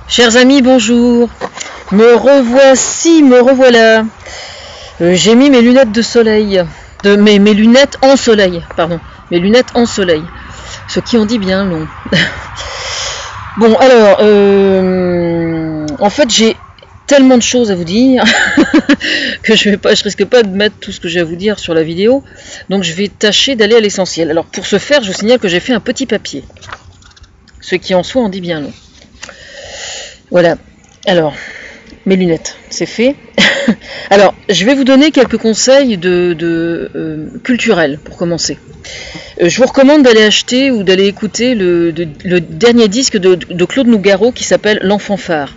Chers amis, bonjour. Me revoici, me revoilà. J'ai mis mes lunettes de soleil. Mes lunettes en soleil, pardon. Mes lunettes en soleil. Ce qui en dit bien long. Bon, alors, en fait, j'ai tellement de choses à vous dire que je risque pas de mettre tout ce que j'ai à vous dire sur la vidéo. Donc, je vais tâcher d'aller à l'essentiel. Alors, pour ce faire, je vous signale que j'ai fait un petit papier. Ce qui en soi en dit bien long. Voilà, alors, mes lunettes, c'est fait. Alors, je vais vous donner quelques conseils culturels pour commencer. Je vous recommande d'aller acheter ou d'aller écouter le dernier disque de Claude Nougaro qui s'appelle L'Enfant Phare.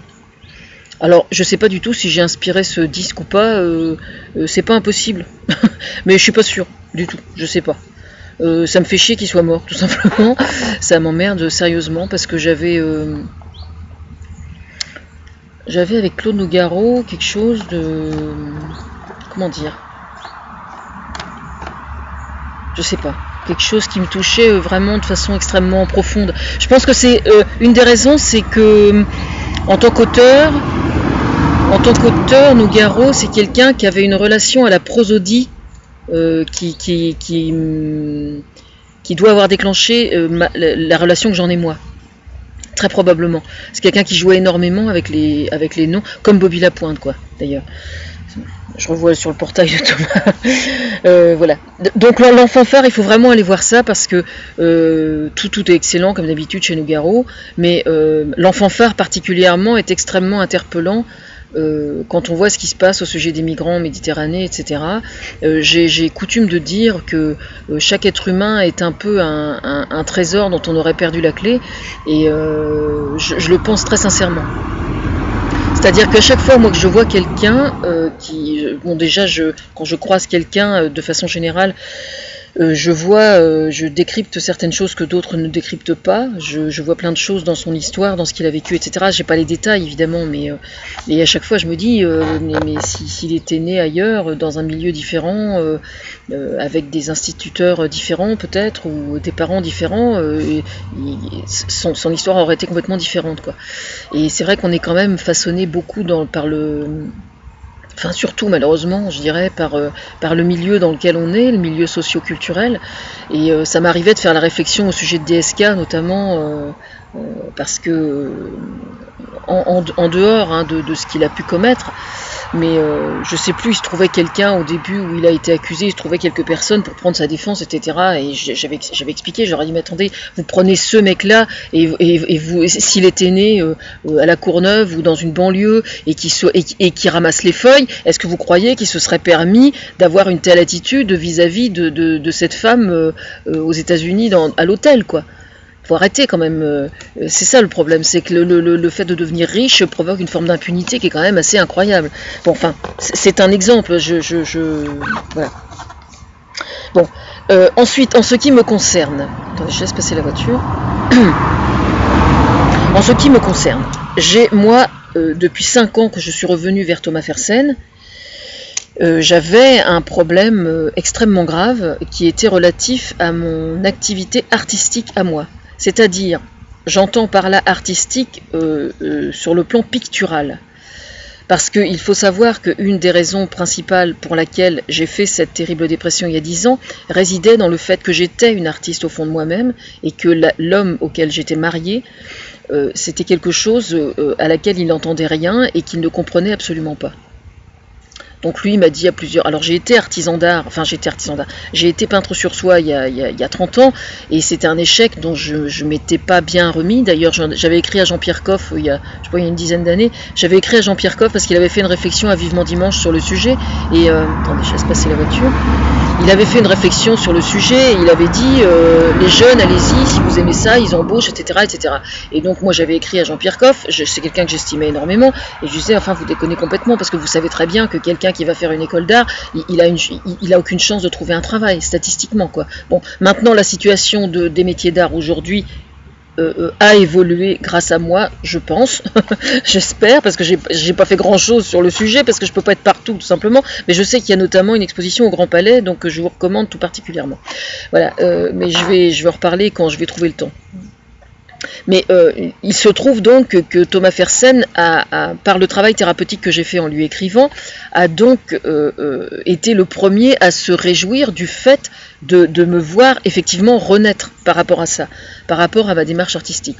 Alors, je sais pas du tout si j'ai inspiré ce disque ou pas, c'est pas impossible. Mais je suis pas sûre du tout, je sais pas. Ça me fait chier qu'il soit mort, tout simplement. Ça m'emmerde sérieusement parce que j'avais avec Claude Nougaro quelque chose de... Comment dire? Je sais pas. Quelque chose qui me touchait vraiment de façon extrêmement profonde. Je pense que c'est une des raisons, c'est que en tant qu'auteur, Nougaro, c'est quelqu'un qui avait une relation à la prosodie qui doit avoir déclenché la relation que j'en ai moi. Très probablement. C'est quelqu'un qui jouait énormément avec les noms, comme Bobby Lapointe, quoi, d'ailleurs. Je revois sur le portail de Thomas. Voilà. Donc, L'Enfant Phare, il faut vraiment aller voir ça parce que tout est excellent, comme d'habitude, chez Nougaro. Mais L'Enfant Phare, particulièrement, est extrêmement interpellant. Quand on voit ce qui se passe au sujet des migrants en Méditerranée, etc. J'ai coutume de dire que chaque être humain est un peu un trésor dont on aurait perdu la clé, et je le pense très sincèrement. C'est-à-dire qu'à chaque fois, moi, que je vois quelqu'un quand je croise quelqu'un de façon générale, je décrypte certaines choses que d'autres ne décryptent pas. Je vois plein de choses dans son histoire, dans ce qu'il a vécu, etc. J'ai pas les détails, évidemment, mais et à chaque fois, je me dis, mais s'il était né ailleurs, dans un milieu différent, avec des instituteurs différents, peut-être, ou des parents différents, son histoire aurait été complètement différente, quoi. Et c'est vrai qu'on est quand même façonné beaucoup enfin surtout malheureusement, je dirais, par le milieu dans lequel on est, le milieu socio-culturel. Et ça m'arrivait de faire la réflexion au sujet de DSK, notamment parce que en dehors de ce qu'il a pu commettre, mais je sais plus, il se trouvait quelqu'un au début où il a été accusé, il se trouvait quelques personnes pour prendre sa défense, etc. Et j'avais expliqué, j'aurais dit, mais attendez, vous prenez ce mec-là et vous, s'il était né à la Courneuve ou dans une banlieue et qui ramasse les feuilles, est-ce que vous croyez qu'il se serait permis d'avoir une telle attitude vis-à-vis de cette femme aux États-Unis à l'hôtel, quoi? Faut arrêter quand même, c'est ça le problème, c'est que le fait de devenir riche provoque une forme d'impunité qui est quand même assez incroyable. Bon, enfin, c'est un exemple, voilà. Bon, ensuite, en ce qui me concerne, attendez, je laisse passer la voiture. En ce qui me concerne, moi, depuis 5 ans que je suis revenue vers Thomas Fersen, j'avais un problème extrêmement grave qui était relatif à mon activité artistique à moi. C'est-à-dire, j'entends par là artistique sur le plan pictural. Parce qu'il faut savoir qu'une des raisons principales pour laquelle j'ai fait cette terrible dépression il y a 10 ans résidait dans le fait que j'étais une artiste au fond de moi-même et que l'homme auquel j'étais mariée, c'était quelque chose à laquelle il n'entendait rien et qu'il ne comprenait absolument pas. Donc lui, il m'a dit à plusieurs... Alors j'ai été artisan d'art, j'ai été peintre sur soie il y a 30 ans, et c'était un échec dont je m'étais pas bien remis. D'ailleurs, j'avais écrit à Jean-Pierre Coff, il y a une dizaine d'années, j'avais écrit à Jean-Pierre Coff parce qu'il avait fait une réflexion à Vivement Dimanche sur le sujet, et... attendez, je laisse passer la voiture. Il avait fait une réflexion sur le sujet, et il avait dit, les jeunes, allez-y, si vous aimez ça, ils embauchent, etc., etc. Et donc moi j'avais écrit à Jean-Pierre Coff, c'est quelqu'un que j'estimais énormément, et je disais, enfin vous déconnez complètement, parce que vous savez très bien que quelqu'un qui va faire une école d'art, il a aucune chance de trouver un travail, statistiquement, quoi. Bon, maintenant la situation des métiers d'art aujourd'hui a évolué grâce à moi, je pense, j'espère, parce que j'ai pas fait grand chose sur le sujet, parce que je peux pas être partout tout simplement, mais je sais qu'il y a notamment une exposition au Grand Palais, donc je vous recommande tout particulièrement. Voilà, mais je vais en reparler quand je vais trouver le temps. Mais il se trouve donc que Thomas Fersen, par le travail thérapeutique que j'ai fait en lui écrivant, a donc été le premier à se réjouir du fait de me voir effectivement renaître par rapport à ça, par rapport à ma démarche artistique.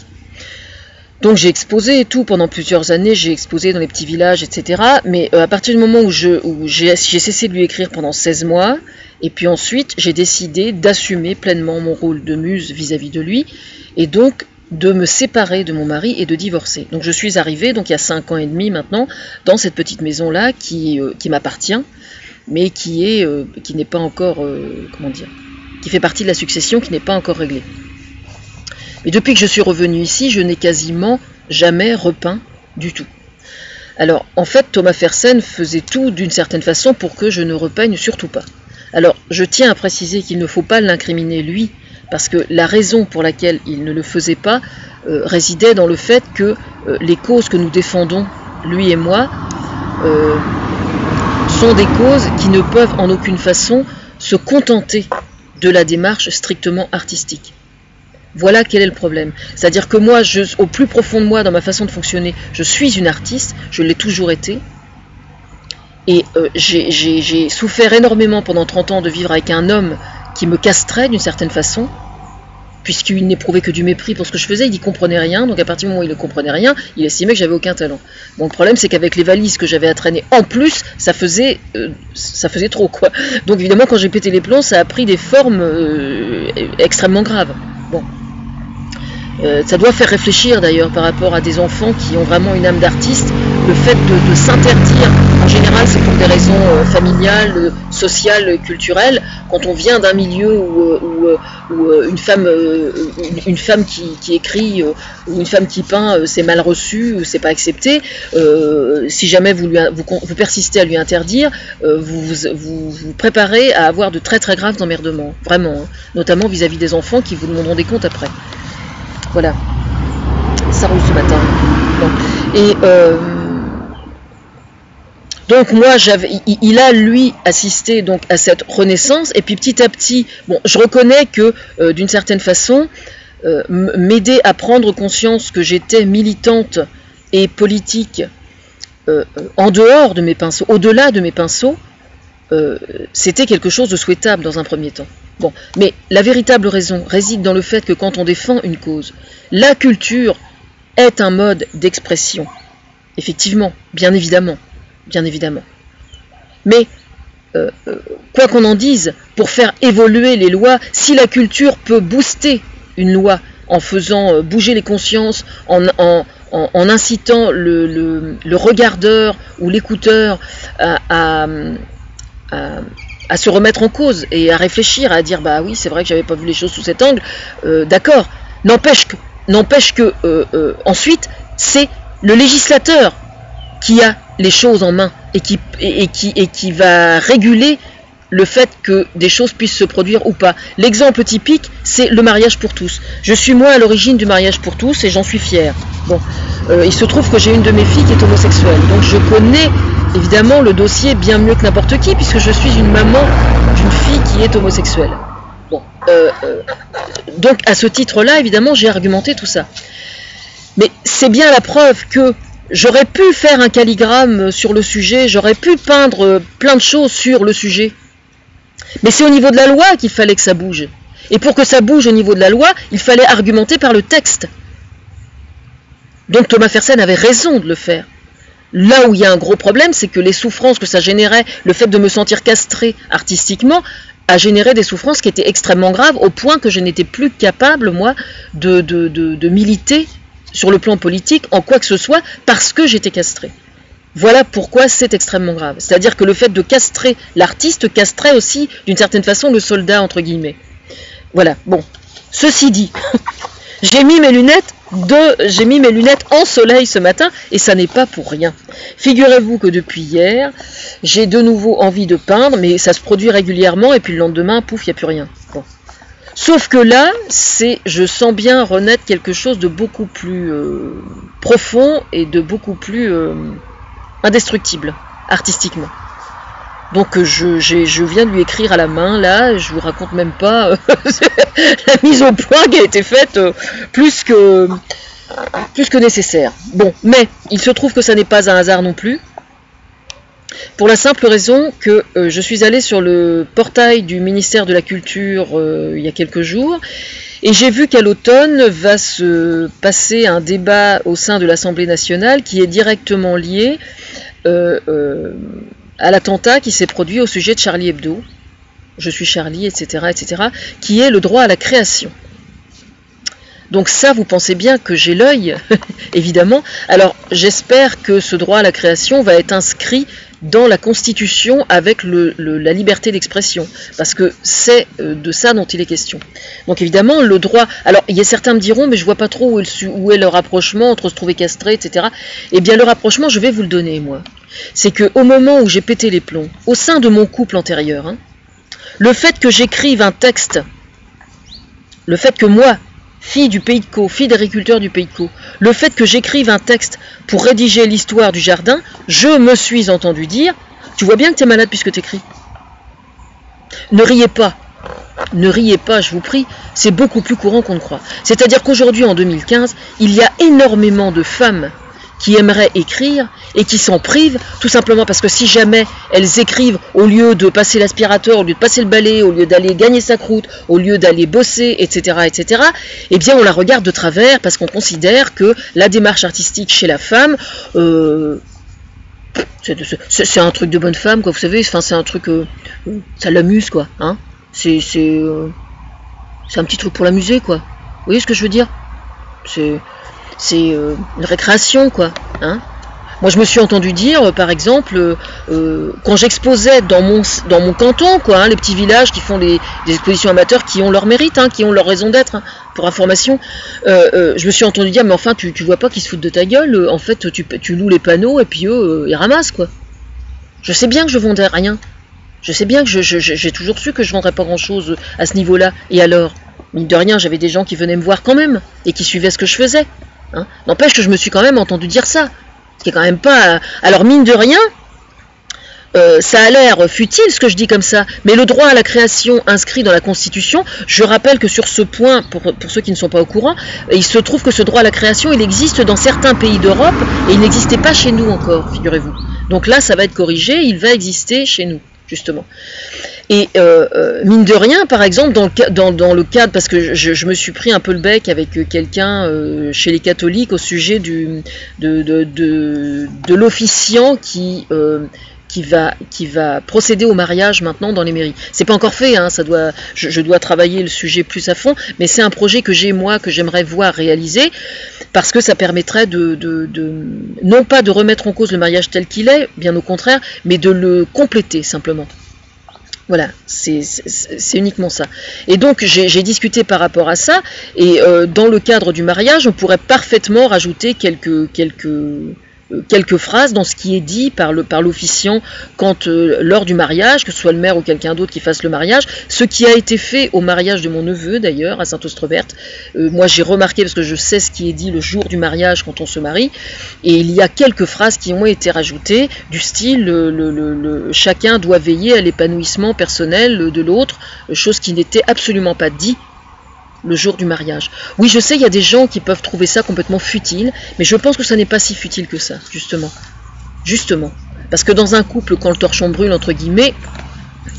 Donc j'ai exposé et tout pendant plusieurs années, j'ai exposé dans les petits villages, etc. Mais à partir du moment où j'ai cessé de lui écrire pendant 16 mois, et puis ensuite j'ai décidé d'assumer pleinement mon rôle de muse vis-à-vis de lui, et donc de me séparer de mon mari et de divorcer. Donc je suis arrivée, donc il y a 5 ans et demi maintenant, dans cette petite maison-là qui m'appartient, mais qui n'est pas encore, qui fait partie de la succession, qui n'est pas encore réglée. Et depuis que je suis revenue ici, je n'ai quasiment jamais repeint du tout. Alors, en fait, Thomas Fersen faisait tout d'une certaine façon pour que je ne repeigne surtout pas. Alors, je tiens à préciser qu'il ne faut pas l'incriminer lui, parce que la raison pour laquelle il ne le faisait pas résidait dans le fait que les causes que nous défendons, lui et moi, sont des causes qui ne peuvent en aucune façon se contenter de la démarche strictement artistique. Voilà quel est le problème. C'est-à-dire que moi, au plus profond de moi, dans ma façon de fonctionner, je suis une artiste, je l'ai toujours été. Et j'ai souffert énormément pendant 30 ans de vivre avec un homme qui me castrait d'une certaine façon, puisqu'il n'éprouvait que du mépris pour ce que je faisais, il n'y comprenait rien, donc à partir du moment où il ne comprenait rien, il estimait que j'avais aucun talent. Bon, le problème c'est qu'avec les valises que j'avais à traîner en plus, ça faisait trop, quoi. Donc évidemment, quand j'ai pété les plombs, ça a pris des formes extrêmement graves. Bon. Ça doit faire réfléchir d'ailleurs par rapport à des enfants qui ont vraiment une âme d'artiste. Le fait de s'interdire, en général c'est pour des raisons familiales, sociales, culturelles. Quand on vient d'un milieu où une femme qui écrit ou une femme qui peint, c'est mal reçu, c'est pas accepté. Si jamais vous persistez à lui interdire, vous préparez à avoir de très très graves emmerdements, vraiment, hein, notamment vis-à-vis des enfants qui vous demanderont des comptes après. Voilà, ça roule ce matin. Bon. Et donc moi, il a lui assisté donc à cette renaissance, et puis petit à petit, bon, je reconnais que d'une certaine façon, m'aider à prendre conscience que j'étais militante et politique en dehors de mes pinceaux, au-delà de mes pinceaux, c'était quelque chose de souhaitable dans un premier temps. Bon, mais la véritable raison réside dans le fait que quand on défend une cause, la culture est un mode d'expression. Effectivement, bien évidemment. Mais, quoi qu'on en dise, pour faire évoluer les lois, si la culture peut booster une loi en faisant bouger les consciences, en incitant le regardeur ou l'écouteur à se remettre en cause et à réfléchir, à dire bah oui c'est vrai que j'avais pas vu les choses sous cet angle, d'accord, n'empêche que ensuite c'est le législateur qui a les choses en main et qui va réguler le fait que des choses puissent se produire ou pas. L'exemple typique, c'est le mariage pour tous. Je suis moi à l'origine du mariage pour tous et j'en suis fière. Bon, il se trouve que j'ai une de mes filles qui est homosexuelle, donc je connais évidemment le dossier bien mieux que n'importe qui, puisque je suis une maman d'une fille qui est homosexuelle. Bon, donc à ce titre-là, évidemment, j'ai argumenté tout ça. Mais c'est bien la preuve que j'aurais pu faire un calligramme sur le sujet, j'aurais pu peindre plein de choses sur le sujet. Mais c'est au niveau de la loi qu'il fallait que ça bouge. Et pour que ça bouge au niveau de la loi, il fallait argumenter par le texte. Donc Thomas Fersen avait raison de le faire. Là où il y a un gros problème, c'est que les souffrances que ça générait, le fait de me sentir castrée artistiquement, a généré des souffrances qui étaient extrêmement graves, au point que je n'étais plus capable, moi, de militer sur le plan politique en quoi que ce soit, parce que j'étais castrée. Voilà pourquoi c'est extrêmement grave. C'est-à-dire que le fait de castrer l'artiste castrait aussi, d'une certaine façon, le soldat, entre guillemets. Voilà, bon. Ceci dit, j'ai mis mes lunettes en soleil ce matin, et ça n'est pas pour rien. Figurez-vous que depuis hier, j'ai de nouveau envie de peindre, mais ça se produit régulièrement, et puis le lendemain, pouf, il n'y a plus rien. Bon. Sauf que là, je sens bien renaître quelque chose de beaucoup plus profond et de beaucoup plus indestructible, artistiquement. Donc je viens de lui écrire à la main, là, je vous raconte même pas la mise au point qui a été faite plus que nécessaire. Bon, mais il se trouve que ça n'est pas un hasard non plus, pour la simple raison que je suis allée sur le portail du ministère de la Culture il y a quelques jours, et j'ai vu qu'à l'automne va se passer un débat au sein de l'Assemblée nationale qui est directement lié à l'attentat qui s'est produit au sujet de Charlie Hebdo, je suis Charlie, etc., qui est le droit à la création. Donc ça, vous pensez bien que j'ai l'œil, évidemment. Alors j'espère que ce droit à la création va être inscrit dans la Constitution avec la liberté d'expression, parce que c'est de ça dont il est question. Donc évidemment, le droit... Alors, il y a certains me diront, mais je vois pas trop où est le rapprochement entre se trouver castré, etc. Eh bien, le rapprochement, je vais vous le donner, moi. C'est qu'au moment où j'ai pété les plombs, au sein de mon couple antérieur, hein, le fait que j'écrive un texte, le fait que moi, fille du Pays de Caux, fille d'agriculteur du Pays de Caux, le fait que j'écrive un texte pour rédiger l'histoire du jardin, je me suis entendu dire, tu vois bien que tu es malade puisque tu écris. Ne riez pas, je vous prie, c'est beaucoup plus courant qu'on ne croit. C'est-à-dire qu'aujourd'hui, en 2015, il y a énormément de femmes qui aimeraient écrire et qui s'en privent, tout simplement parce que si jamais elles écrivent au lieu de passer l'aspirateur, au lieu de passer le balai, au lieu d'aller gagner sa croûte, au lieu d'aller bosser, etc., eh bien on la regarde de travers parce qu'on considère que la démarche artistique chez la femme, c'est un truc de bonne femme, quoi, vous savez, enfin, c'est un truc, ça l'amuse, quoi, hein, c'est un petit truc pour l'amuser, quoi, vous voyez ce que je veux dire, c'est une récréation, quoi, hein. Moi, je me suis entendu dire, par exemple, quand j'exposais dans mon canton, quoi, hein, les petits villages qui font des expositions amateurs qui ont leur mérite, hein, qui ont leur raison d'être, hein, pour information, je me suis entendu dire, mais enfin, tu vois pas qu'ils se foutent de ta gueule, en fait, tu loues les panneaux et puis eux, ils ramassent, quoi. Je sais bien que je vendais rien. Je sais bien que j'ai toujours su que je vendrais pas grand-chose à ce niveau-là. Et alors, mine de rien, j'avais des gens qui venaient me voir quand même et qui suivaient ce que je faisais. Hein. N'empêche que je me suis quand même entendu dire ça. Ce qui est quand même pas... Alors, mine de rien, ça a l'air futile ce que je dis comme ça, mais le droit à la création inscrit dans la Constitution, je rappelle que sur ce point, pour ceux qui ne sont pas au courant, il se trouve que ce droit à la création, il existe dans certains pays d'Europe et il n'existait pas chez nous encore, figurez-vous. Donc là, ça va être corrigé, il va exister chez nous, justement. Et mine de rien, par exemple, dans le cadre, parce que je me suis pris un peu le bec avec quelqu'un chez les catholiques au sujet de l'officiant qui va procéder au mariage maintenant dans les mairies. C'est pas encore fait, hein, je dois travailler le sujet plus à fond, mais c'est un projet que j'ai moi, que j'aimerais voir réaliser, parce que ça permettrait non pas de remettre en cause le mariage tel qu'il est, bien au contraire, mais de le compléter simplement. Voilà, c'est uniquement ça. Et donc j'ai discuté par rapport à ça, et dans le cadre du mariage, on pourrait parfaitement rajouter quelques phrases dans ce qui est dit par l'officiant lors du mariage, que ce soit le maire ou quelqu'un d'autre qui fasse le mariage, ce qui a été fait au mariage de mon neveu d'ailleurs à Saint-Austreberte. Moi j'ai remarqué, parce que je sais ce qui est dit le jour du mariage quand on se marie, et il y a quelques phrases qui ont été rajoutées du style chacun doit veiller à l'épanouissement personnel de l'autre, chose qui n'était absolument pas dit le jour du mariage. Oui, je sais, il y a des gens qui peuvent trouver ça complètement futile, mais je pense que ça n'est pas si futile que ça, justement. Justement. Parce que dans un couple, quand le torchon brûle, entre guillemets,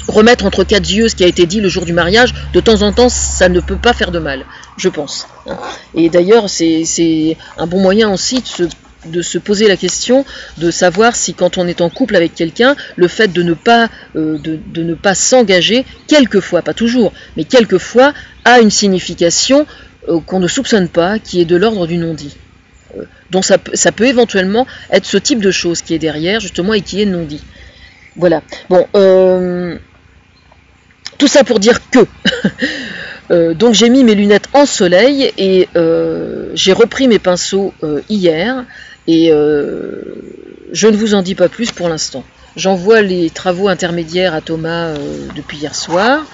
remettre entre quatre yeux ce qui a été dit le jour du mariage, de temps en temps, ça ne peut pas faire de mal, je pense. Et d'ailleurs, c'est un bon moyen aussi de se poser la question de savoir si, quand on est en couple avec quelqu'un, le fait de ne pas s'engager, quelquefois, pas toujours, mais quelquefois, a une signification qu'on ne soupçonne pas, qui est de l'ordre du non-dit. Donc ça peut éventuellement être ce type de chose qui est derrière, justement, et qui est non-dit. Voilà. Bon, tout ça pour dire que... donc j'ai mis mes lunettes en soleil et j'ai repris mes pinceaux hier, et je ne vous en dis pas plus pour l'instant. J'envoie les travaux intermédiaires à Thomas depuis hier soir.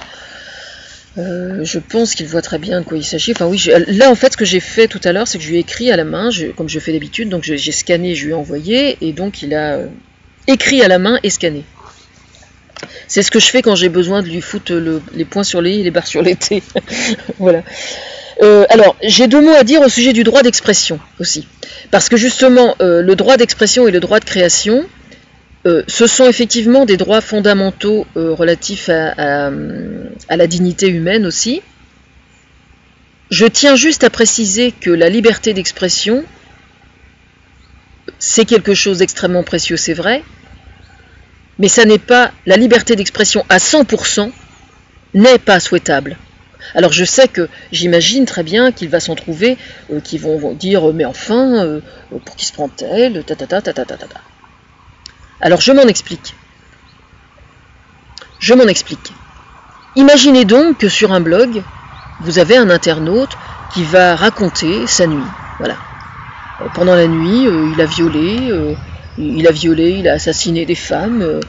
Je pense qu'il voit très bien de quoi il s'agit. Enfin oui, là en fait ce que j'ai fait tout à l'heure, c'est que je lui ai écrit à la main, comme je fais d'habitude, donc j'ai scanné, je lui ai envoyé, et donc il a écrit à la main et scanné. C'est ce que je fais quand j'ai besoin de lui foutre les points sur les i et les barres sur les t. Voilà. Alors, j'ai 2 mots à dire au sujet du droit d'expression aussi. Parce que justement, le droit d'expression et le droit de création, ce sont effectivement des droits fondamentaux relatifs à la dignité humaine aussi. Je tiens juste à préciser que la liberté d'expression, c'est quelque chose d'extrêmement précieux, c'est vrai, mais ça n'est pas, la liberté d'expression à 100% n'est pas souhaitable. Alors je sais que, j'imagine très bien qu'il va s'en trouver, qui vont dire, mais enfin, pour qui se prend-elle, Alors je m'en explique. Imaginez donc que sur un blog, vous avez un internaute qui va raconter sa nuit. Voilà. Pendant la nuit, il a violé, il a assassiné des femmes,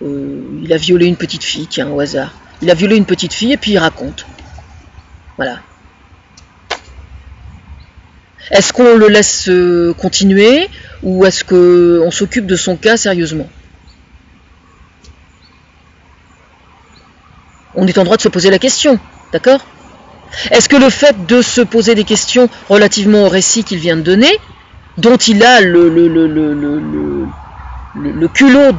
il a violé une petite fille, tiens, au hasard. Il a violé une petite fille et puis il raconte. Voilà. Est-ce qu'on le laisse continuer ou est-ce qu'on s'occupe de son cas sérieusement? On est en droit de se poser la question, d'accord? Est-ce que le fait de se poser des questions relativement au récit qu'il vient de donner, dont il a le culot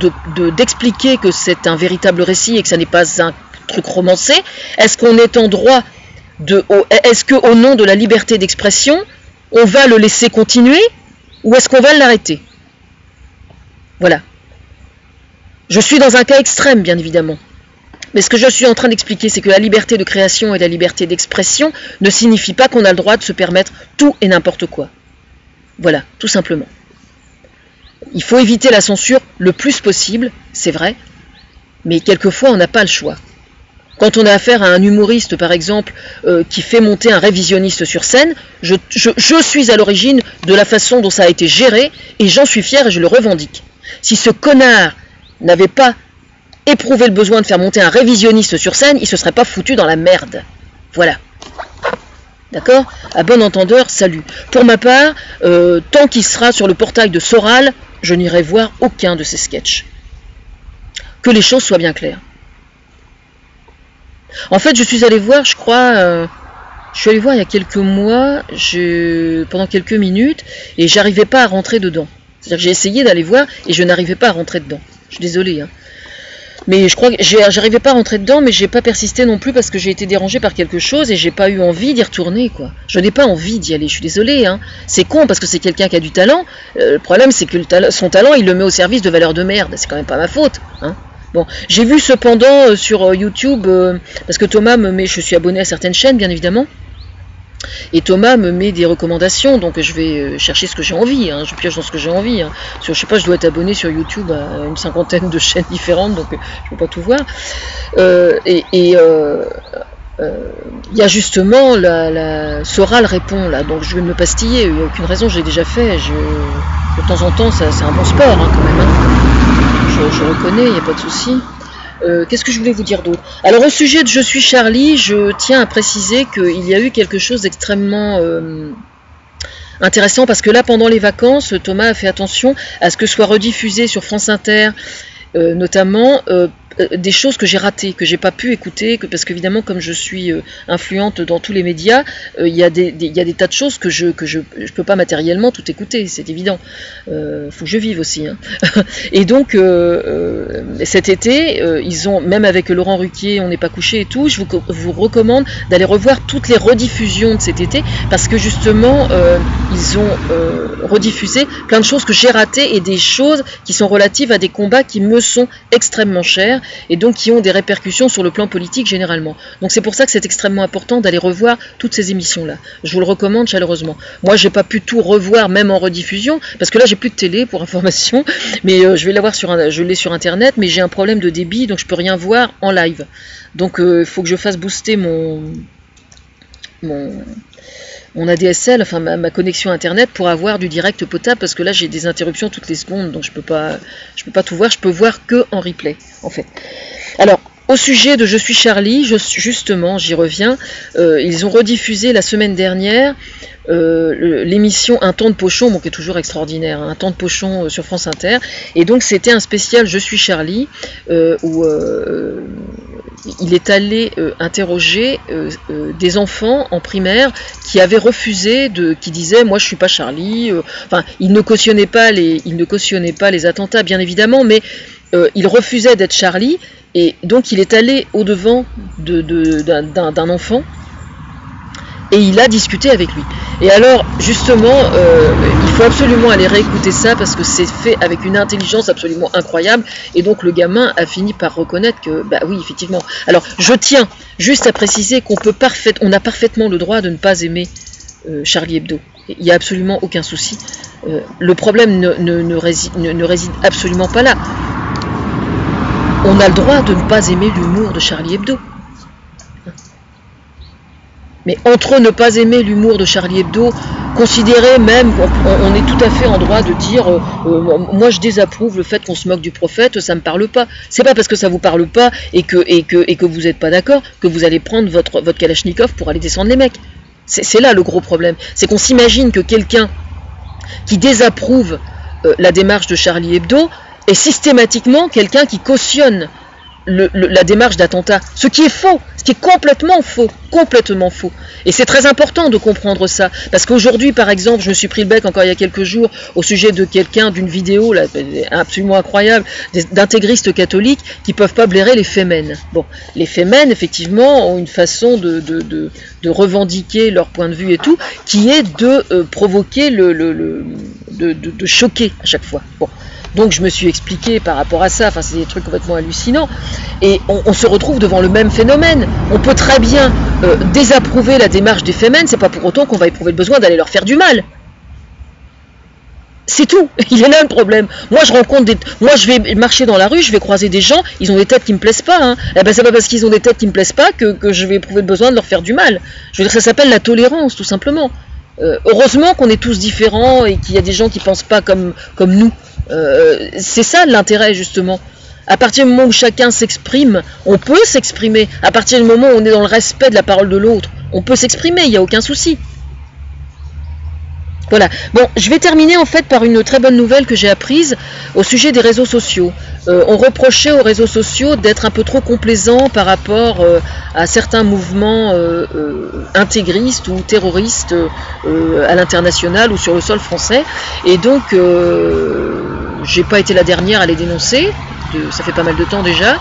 d'expliquer que c'est un véritable récit et que ça n'est pas un truc romancé, est-ce qu'on est en droit est-ce qu'au nom de la liberté d'expression, on va le laisser continuer ou est-ce qu'on va l'arrêter? Voilà. Je suis dans un cas extrême, bien évidemment. Mais ce que je suis en train d'expliquer, c'est que la liberté de création et la liberté d'expression ne signifient pas qu'on a le droit de se permettre tout et n'importe quoi. Voilà, tout simplement. Il faut éviter la censure le plus possible, c'est vrai, mais quelquefois on n'a pas le choix. Quand on a affaire à un humoriste, par exemple, qui fait monter un révisionniste sur scène, je suis à l'origine de la façon dont ça a été géré, et j'en suis fier et je le revendique. Si ce connard n'avait pas éprouvé le besoin de faire monter un révisionniste sur scène, il se serait pas foutu dans la merde. Voilà. D'accord? À bon entendeur, salut. Pour ma part, tant qu'il sera sur le portail de Soral, je n'irai voir aucun de ses sketchs. Que les choses soient bien claires. En fait, je suis allé voir, je crois, il y a quelques mois, pendant quelques minutes, et j'arrivais pas à rentrer dedans. C'est-à-dire que j'ai essayé d'aller voir, et je n'arrivais pas à rentrer dedans. Je suis désolée, hein. Mais je crois que j'arrivais pas à rentrer dedans, mais j'ai pas persisté non plus parce que j'ai été dérangée par quelque chose et j'ai pas eu envie d'y retourner, quoi. Je n'ai pas envie d'y aller, je suis désolée, hein. C'est con parce que c'est quelqu'un qui a du talent. Le problème, c'est que son talent, il le met au service de valeurs de merde. C'est quand même pas ma faute, hein. Bon, j'ai vu cependant sur YouTube, parce que Thomas me met, je suis abonné à certaines chaînes, bien évidemment. Et Thomas me met des recommandations, donc je vais chercher ce que j'ai envie, hein, je pioche dans ce que j'ai envie. Hein. Je sais pas, je dois être abonné sur YouTube à une 50aine de chaînes différentes, donc je peux pas tout voir. Il y a justement la Soral répond là, donc je vais me pastiller, il n'y a aucune raison, j'ai déjà fait. De temps en temps, c'est un bon sport hein, quand même. Hein. Je reconnais, il n'y a pas de souci. Qu'est-ce que je voulais vous dire d'autre? Alors au sujet de Je suis Charlie, je tiens à préciser qu'il y a eu quelque chose d'extrêmement intéressant parce que là pendant les vacances, Thomas a fait attention à ce que soit rediffusé sur France Inter notamment des choses que j'ai ratées, que j'ai pas pu écouter, parce qu'évidemment comme je suis influente dans tous les médias, il y a des tas de choses que je peux pas matériellement tout écouter, c'est évident. Faut que je vive aussi. Hein. Et donc cet été, ils ont, même avec Laurent Ruquier, on n'est pas couché et tout, je vous recommande d'aller revoir toutes les rediffusions de cet été, parce que justement ils ont rediffusé plein de choses que j'ai ratées et des choses qui sont relatives à des combats qui me sont extrêmement chers et donc qui ont des répercussions sur le plan politique généralement. Donc c'est pour ça que c'est extrêmement important d'aller revoir toutes ces émissions-là. Je vous le recommande chaleureusement. Moi, j'ai pas pu tout revoir, même en rediffusion, parce que là, j'ai plus de télé pour information, mais je vais l'avoir je l'ai sur Internet, mais j'ai un problème de débit, donc je peux rien voir en live. Donc il faut que je fasse booster mon ADSL, enfin ma connexion internet pour avoir du direct potable parce que là j'ai des interruptions toutes les secondes donc je peux pas tout voir, je peux voir que en replay en fait. Alors Au sujet de Je suis Charlie, justement, j'y reviens, ils ont rediffusé la semaine dernière l'émission Un temps de pochon, bon, qui est toujours extraordinaire, hein, Un temps de pochon sur France Inter, et donc c'était un spécial Je suis Charlie, où il est allé interroger des enfants en primaire qui avaient refusé, qui disaient moi je suis pas Charlie, enfin ils ne cautionnaient pas les attentats bien évidemment, mais ils refusaient d'être Charlie, et donc il est allé au-devant d'un enfant et il a discuté avec lui. Et alors, justement, il faut absolument aller réécouter ça parce que c'est fait avec une intelligence absolument incroyable. Et donc, le gamin a fini par reconnaître que, bah oui, effectivement. Alors, je tiens juste à préciser on a parfaitement le droit de ne pas aimer Charlie Hebdo. Il n'y a absolument aucun souci. Le problème ne réside absolument pas là. On a le droit de ne pas aimer l'humour de Charlie Hebdo. Mais entre ne pas aimer l'humour de Charlie Hebdo, considérer même, on est tout à fait en droit de dire moi je désapprouve le fait qu'on se moque du prophète, ça me parle pas. C'est pas parce que ça vous parle pas et que vous n'êtes pas d'accord que vous allez prendre votre Kalachnikov pour aller descendre les mecs. C'est là le gros problème. C'est qu'on s'imagine que quelqu'un qui désapprouve la démarche de Charlie Hebdo est systématiquement quelqu'un qui cautionne la démarche d'attentat, ce qui est faux, ce qui est complètement faux. Et c'est très important de comprendre ça, parce qu'aujourd'hui, par exemple, je me suis pris le bec encore il y a quelques jours au sujet de d'une vidéo là, absolument incroyable, d'intégristes catholiques qui peuvent pas blairer les fémènes. Bon, les fémènes, effectivement, ont une façon de revendiquer leur point de vue et tout, qui est de provoquer de choquer à chaque fois. Bon. Donc je me suis expliqué par rapport à ça, enfin c'est des trucs complètement hallucinants, et on se retrouve devant le même phénomène. On peut très bien désapprouver la démarche des fémènes, c'est pas pour autant qu'on va éprouver le besoin d'aller leur faire du mal. C'est tout, il est là le problème. Moi je vais marcher dans la rue, je vais croiser des gens, ils ont des têtes qui me plaisent pas, hein. Eh ben c'est pas parce qu'ils ont des têtes qui me plaisent pas que je vais éprouver le besoin de leur faire du mal. Je veux dire, ça s'appelle la tolérance, tout simplement. Heureusement qu'on est tous différents et qu'il y a des gens qui pensent pas comme nous. C'est ça l'intérêt, justement. À partir du moment où chacun s'exprime, on peut s'exprimer. À partir du moment où on est dans le respect de la parole de l'autre, on peut s'exprimer, il n'y a aucun souci. Voilà. Bon, je vais terminer en fait par une très bonne nouvelle que j'ai apprise au sujet des réseaux sociaux. On reprochait aux réseaux sociaux d'être un peu trop complaisants par rapport à certains mouvements intégristes ou terroristes à l'international ou sur le sol français. Et donc, j'ai pas été la dernière à les dénoncer. Ça fait pas mal de temps déjà.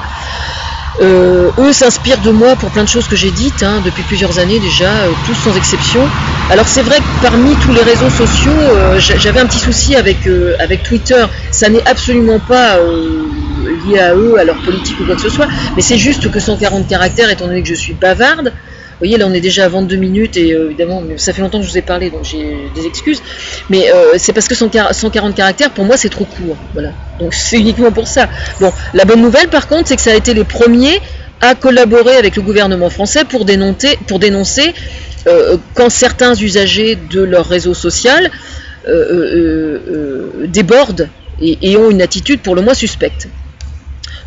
Eux s'inspirent de moi pour plein de choses que j'ai dites depuis plusieurs années déjà, tous sans exception. Alors c'est vrai que parmi tous les réseaux sociaux, j'avais un petit souci avec Twitter. Ça n'est absolument pas lié à eux, à leur politique ou quoi que ce soit, mais c'est juste que 140 caractères, étant donné que je suis bavarde. Vous voyez, là on est déjà à 22 minutes et évidemment, ça fait longtemps que je vous ai parlé, donc j'ai des excuses. Mais c'est parce que 140 caractères, pour moi, c'est trop court. Voilà. Donc c'est uniquement pour ça. Bon, la bonne nouvelle, par contre, c'est que ça a été les premiers à collaborer avec le gouvernement français pour dénoncer quand certains usagers de leur réseau social débordent et ont une attitude pour le moins suspecte.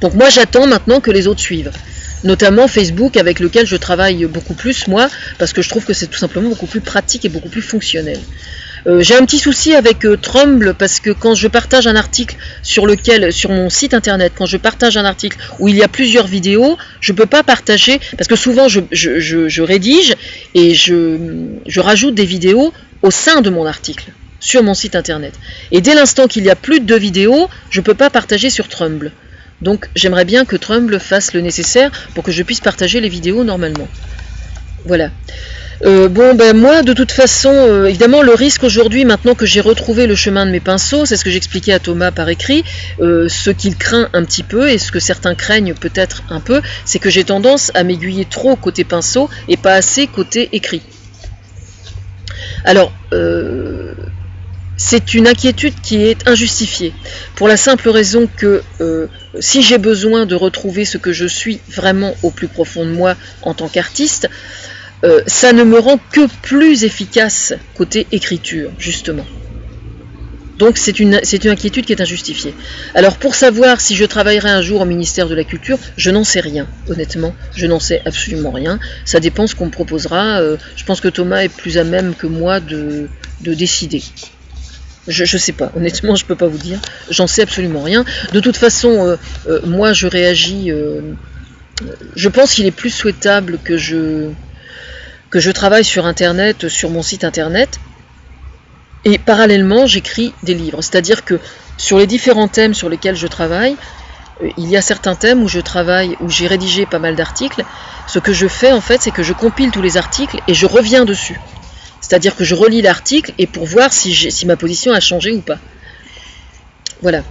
Donc moi, j'attends maintenant que les autres suivent. Notamment Facebook, avec lequel je travaille beaucoup plus, moi, parce que je trouve que c'est tout simplement beaucoup plus pratique et beaucoup plus fonctionnel. J'ai un petit souci avec Trumble, parce que quand je partage un article sur mon site internet, quand je partage un article où il y a plusieurs vidéos, je ne peux pas partager, parce que souvent je rédige et je rajoute des vidéos au sein de mon article, sur mon site internet. Et dès l'instant qu'il y a plus de 2 vidéos, je ne peux pas partager sur Trumble. Donc j'aimerais bien que Trumble fasse le nécessaire pour que je puisse partager les vidéos normalement. Voilà. Bon, ben moi, de toute façon, évidemment, le risque aujourd'hui, maintenant que j'ai retrouvé le chemin de mes pinceaux, c'est ce que j'expliquais à Thomas par écrit, ce qu'il craint un petit peu, et ce que certains craignent peut-être un peu, c'est que j'ai tendance à m'aiguiller trop côté pinceau et pas assez côté écrit. Alors, c'est une inquiétude qui est injustifiée, pour la simple raison que si j'ai besoin de retrouver ce que je suis vraiment au plus profond de moi en tant qu'artiste, ça ne me rend que plus efficace côté écriture, justement. Donc c'est une inquiétude qui est injustifiée. Alors pour savoir si je travaillerai un jour au ministère de la Culture, je n'en sais rien, honnêtement, je n'en sais absolument rien. Ça dépend ce qu'on me proposera. Je pense que Thomas est plus à même que moi de décider. Je sais pas, honnêtement je peux pas vous dire, j'en sais absolument rien. De toute façon, moi je réagis, je pense qu'il est plus souhaitable que je travaille sur internet, sur mon site internet, et parallèlement j'écris des livres. C'est-à-dire que sur les différents thèmes sur lesquels je travaille, il y a certains thèmes où je travaille, où j'ai rédigé pas mal d'articles. Ce que je fais en fait, c'est que je compile tous les articles et je reviens dessus. C'est-à-dire que je relis l'article et pour voir si ma position a changé ou pas. Voilà.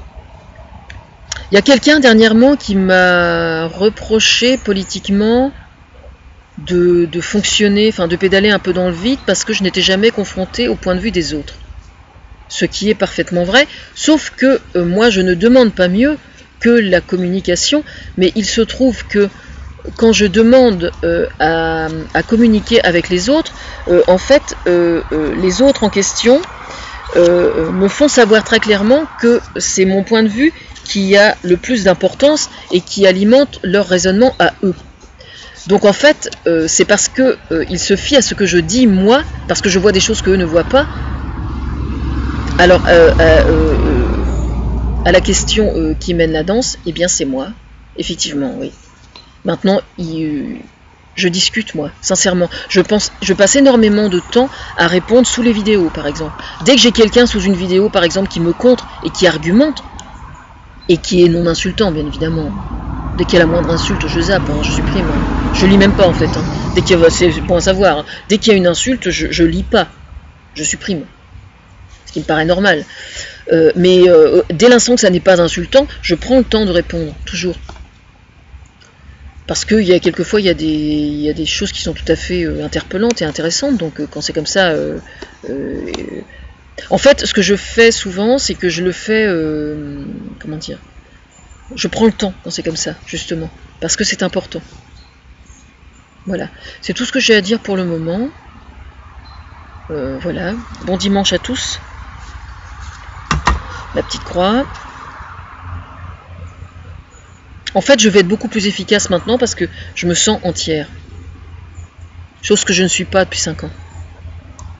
Il y a quelqu'un dernièrement qui m'a reproché politiquement de fonctionner, enfin de pédaler un peu dans le vide parce que je n'étais jamais confrontée au point de vue des autres. Ce qui est parfaitement vrai, sauf que moi je ne demande pas mieux que la communication, mais il se trouve que quand je demande à communiquer avec les autres, en fait, les autres en question me font savoir très clairement que c'est mon point de vue qui a le plus d'importance et qui alimente leur raisonnement à eux. Donc en fait, c'est parce qu'ils se fient à ce que je dis moi, parce que je vois des choses qu'eux ne voient pas. Alors, à la question qui mène la danse, eh bien c'est moi, effectivement, oui. Maintenant, je discute, moi, sincèrement. Je passe énormément de temps à répondre sous les vidéos, par exemple. Dès que j'ai quelqu'un sous une vidéo, par exemple, qui me contre et qui argumente, et qui est non insultant, bien évidemment. Dès qu'il y a la moindre insulte, je zappe, hein, je supprime. Hein. Je lis même pas, en fait. Hein. Dès qu'il y a, c'est bon à savoir. Hein. Dès qu'il y a une insulte, je lis pas. Je supprime. Ce qui me paraît normal. Mais dès l'instant que ça n'est pas insultant, je prends le temps de répondre, toujours. Parce qu'il y a quelquefois, il y a des choses qui sont tout à fait interpellantes et intéressantes. Donc quand c'est comme ça... En fait, ce que je fais souvent, c'est que je le fais... comment dire ? Je prends le temps quand c'est comme ça, justement. Parce que c'est important. Voilà. C'est tout ce que j'ai à dire pour le moment. Voilà. Bon dimanche à tous. La petite croix. En fait, je vais être beaucoup plus efficace maintenant parce que je me sens entière. Chose que je ne suis pas depuis 5 ans.